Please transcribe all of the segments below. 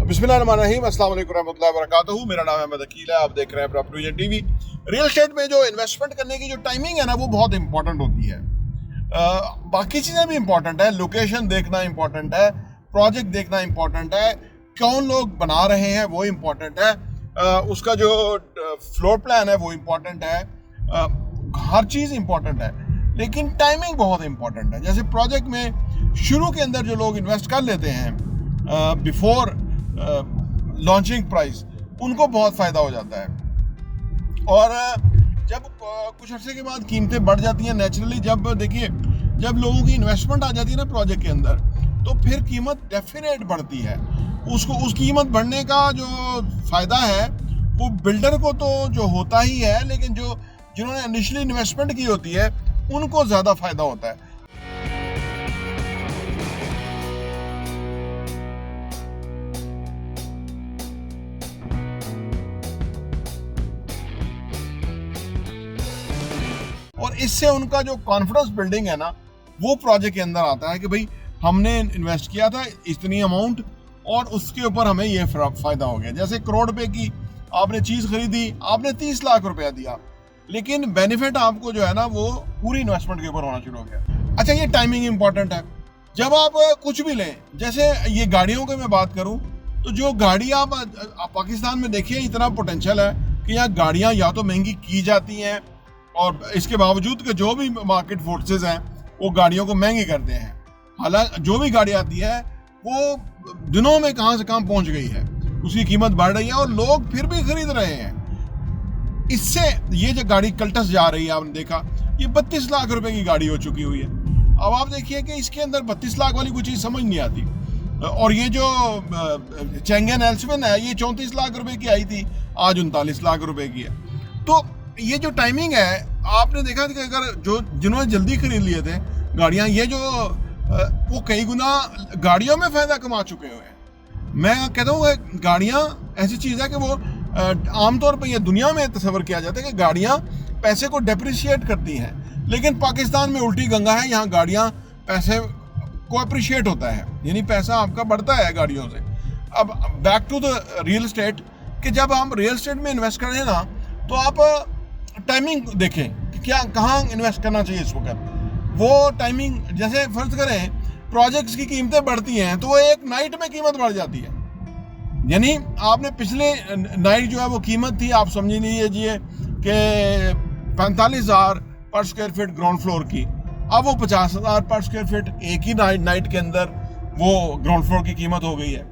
बिस्मिल्लाहिर्रहमानिर्रहीम, अस्सलाम वालेकुम रहमतुल्लाहि व बरकातहू। मेरा नाम अहमद अकील है। आप देख रहे हैं property vision TV. Real estate में जो इन्वेस्टमेंट करने की जो टाइमिंग है ना, वो बहुत इंपॉर्टेंट होती है। बाकी चीज़ें भी इंपॉर्टेंट है, लोकेशन देखना इंपॉर्टेंट है, प्रोजेक्ट देखना इंपॉर्टेंट है, कौन लोग बना रहे हैं वो इंपॉर्टेंट है, उसका जो फ्लोर प्लान है वो इंपॉर्टेंट है, हर चीज़ इंपॉर्टेंट है। लेकिन टाइमिंग बहुत इंपॉर्टेंट है। जैसे प्रोजेक्ट में शुरू के अंदर जो लोग इन्वेस्ट कर लेते हैं बिफोर लॉन्चिंग प्राइस, उनको बहुत फ़ायदा हो जाता है। और जब कुछ अर्से के बाद कीमतें बढ़ जाती हैं नेचुरली, जब देखिए जब लोगों की इन्वेस्टमेंट आ जाती है ना प्रोजेक्ट के अंदर, तो फिर कीमत डेफिनेट बढ़ती है। उस कीमत बढ़ने का जो फ़ायदा है वो बिल्डर को तो जो होता ही है, लेकिन जिन्होंने इनिशियली इन्वेस्टमेंट की होती है उनको ज़्यादा फ़ायदा होता है। और इससे उनका जो कॉन्फिडेंस बिल्डिंग है ना, वो प्रोजेक्ट के अंदर आता है कि भाई हमने इन्वेस्ट किया था इतनी अमाउंट और उसके ऊपर हमें ये फ़ायदा हो गया। जैसे करोड़ रुपए की आपने चीज़ खरीदी, आपने 30 लाख रुपया दिया, लेकिन बेनिफिट आपको जो है ना वो पूरी इन्वेस्टमेंट के ऊपर होना शुरू हो गया। अच्छा, ये टाइमिंग इंपॉर्टेंट है। जब आप कुछ भी लें, जैसे ये गाड़ियों की मैं बात करूं, तो जो गाड़ी आप पाकिस्तान में देखिए, इतना पोटेंशियल है कि यहाँ गाड़ियाँ या तो महंगी की जाती हैं, और इसके बावजूद कि जो भी मार्केट फोर्सेस हैं वो गाड़ियों को महंगी करते हैं। हालांकि जो भी गाड़ी आती है वो दिनों में कहाँ से कहाँ पहुँच गई है, उसकी कीमत बढ़ रही है और लोग फिर भी खरीद रहे हैं। इससे ये जो गाड़ी कल्टस जा रही है, आपने देखा ये 32 लाख रुपए की गाड़ी हो चुकी हुई है। अब आप देखिए कि इसके अंदर 32 लाख वाली कोई चीज़ समझ नहीं आती। और ये जो चेंगन एल्सविन है, ये 34 लाख रुपए की आई थी, आज 39 लाख रुपए की है। तो ये जो टाइमिंग है, आपने देखा कि अगर जिन्होंने जल्दी खरीद लिए थे गाड़ियाँ, ये जो वो कई गुना गाड़ियों में फ़ायदा कमा चुके हुए हैं। मैं कहता हूँ गाड़ियाँ ऐसी चीज़ है कि वो आमतौर पर यह दुनिया में तस्वर किया जाता है कि गाड़ियाँ पैसे को डेप्रिशिएट करती हैं, लेकिन पाकिस्तान में उल्टी गंगा है। यहाँ गाड़ियाँ पैसे को अप्रिशिएट होता है, यानी पैसा आपका बढ़ता है गाड़ियों से। अब back to the real estate, कि जब हम रियल एस्टेट में इन्वेस्ट करें ना, तो आप टाइमिंग देखें कि क्या कहाँ इन्वेस्ट करना चाहिए इस वक्त। वो टाइमिंग, जैसे फर्ज करें प्रोजेक्ट्स की कीमतें बढ़ती हैं तो वो एक नाइट में कीमत बढ़ जाती है। यानी आपने पिछले नाइट जो है वो कीमत थी, आप समझ लीजिए कि 45,000 पर स्क्वायर फीट ग्राउंड फ्लोर की, अब वो 50,000 पर स्क्वायर फीट एक ही नाइट के अंदर वो ग्राउंड फ्लोर की कीमत हो गई है।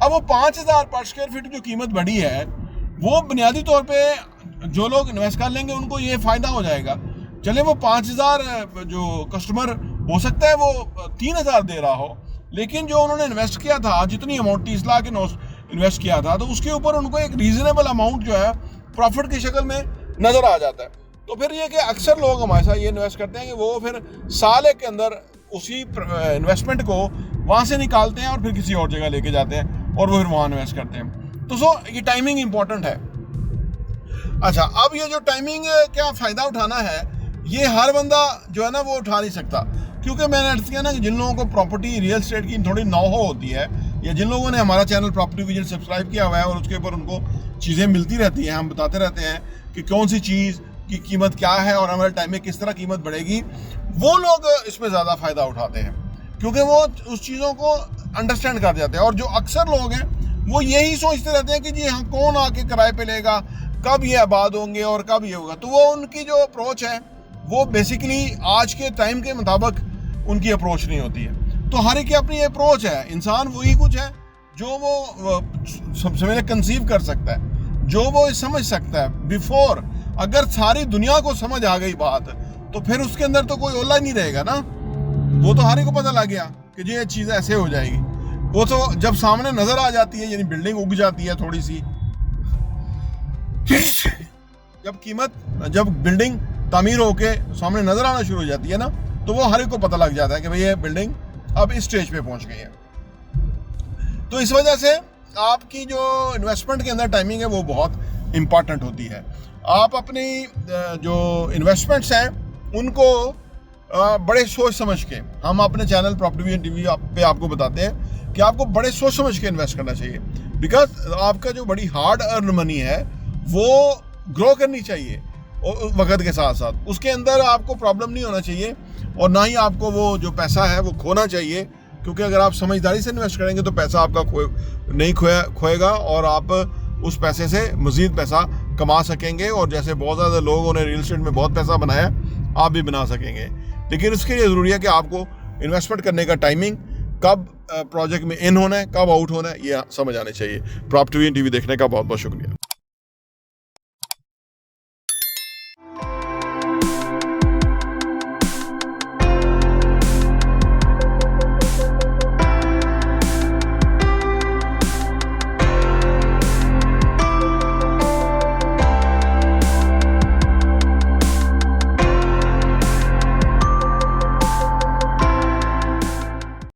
अब वो 5,000 पर स्क्वायर फीट की जो कीमत बढ़ी है, वो बुनियादी तौर पे जो लोग इन्वेस्ट कर लेंगे उनको ये फ़ायदा हो जाएगा। चले वो 5,000 जो कस्टमर हो सकता है वो 3,000 दे रहा हो, लेकिन जो उन्होंने इन्वेस्ट किया था, जितनी अमाउंट 30 लाख इन्वेस्ट किया था, तो उसके ऊपर उनको एक रीज़नेबल अमाउंट जो है प्रॉफिट की शक्ल में नज़र आ जाता है। तो फिर ये कि अक्सर लोग हमारे साथ ये इन्वेस्ट करते हैं कि वो फिर साल एक के अंदर उसी इन्वेस्टमेंट को वहाँ से निकालते हैं और फिर किसी और जगह लेके जाते हैं और वो फिर वहाँ इन्वेस्ट करते हैं। तो ये टाइमिंग इंपॉर्टेंट है। अच्छा, अब ये जो टाइमिंग क्या फ़ायदा उठाना है, ये हर बंदा जो है ना वो उठा नहीं सकता, क्योंकि मैंने अर्ज़ किया ना कि जिन लोगों को प्रॉपर्टी रियल एस्टेट की थोड़ी नॉलेज होती है, या जिन लोगों ने हमारा चैनल प्रॉपर्टी विजन सब्सक्राइब किया हुआ है और उसके ऊपर उनको चीज़ें मिलती रहती हैं, हम बताते रहते हैं कि कौन सी चीज़ की कीमत क्या है और हमारे टाइम में किस तरह कीमत बढ़ेगी, वो लोग इसमें ज़्यादा फ़ायदा उठाते हैं क्योंकि वो उस चीज़ों को अंडरस्टैंड कर जाते हैं। और जो अक्सर लोग हैं वो यही सोचते रहते हैं कि जी हाँ, कौन आके किराए पे लेगा, कब ये आबाद होंगे और कब ये होगा। तो वो उनकी जो अप्रोच है वो बेसिकली आज के टाइम के मुताबिक उनकी अप्रोच नहीं होती है। तो हर एक की अपनी अप्रोच है। इंसान वही कुछ है जो वो सबसे पहले कंसीव कर सकता है, जो वो समझ सकता है बिफोर। अगर सारी दुनिया को समझ आ गई बात, तो फिर उसके अंदर तो कोई ओला नहीं रहेगा ना। वो तो हर एक को पता लग गया कि ये चीज़ ऐसे हो जाएगी। वो तो जब सामने नज़र आ जाती है, यानी बिल्डिंग उग जाती है थोड़ी सी, जब बिल्डिंग तामीर होके सामने नज़र आना शुरू हो जाती है ना, तो वो हर एक को पता लग जाता है कि भाई ये बिल्डिंग अब इस स्टेज पे पहुंच गई है। तो इस वजह से आपकी जो इन्वेस्टमेंट के अंदर टाइमिंग है वो बहुत इम्पॉर्टेंट होती है। आप अपनी जो इन्वेस्टमेंट्स हैं उनको बड़े सोच समझ के, हम अपने चैनल प्रॉपर्टी विजन टीवी पे आपको बताते हैं कि आपको बड़े सोच समझ के इन्वेस्ट करना चाहिए। बिकॉज आपका जो बड़ी हार्ड अर्न मनी है वो ग्रो करनी चाहिए वक्त के साथ साथ, उसके अंदर आपको प्रॉब्लम नहीं होना चाहिए और ना ही आपको वो जो पैसा है वो खोना चाहिए, क्योंकि अगर आप समझदारी से इन्वेस्ट करेंगे तो पैसा आपका नहीं खोएगा और आप उस पैसे से मज़ीद पैसा कमा सकेंगे। और जैसे बहुत ज़्यादा लोगों ने रियल एस्टेट में बहुत पैसा बनाया, आप भी बना सकेंगे। लेकिन उसके लिए ज़रूरी है कि आपको इन्वेस्टमेंट करने का टाइमिंग, कब प्रोजेक्ट में इन होना है, कब आउट होना है, ये समझ आने चाहिए। प्रॉपर्टी TV देखने का बहुत बहुत शुक्रिया।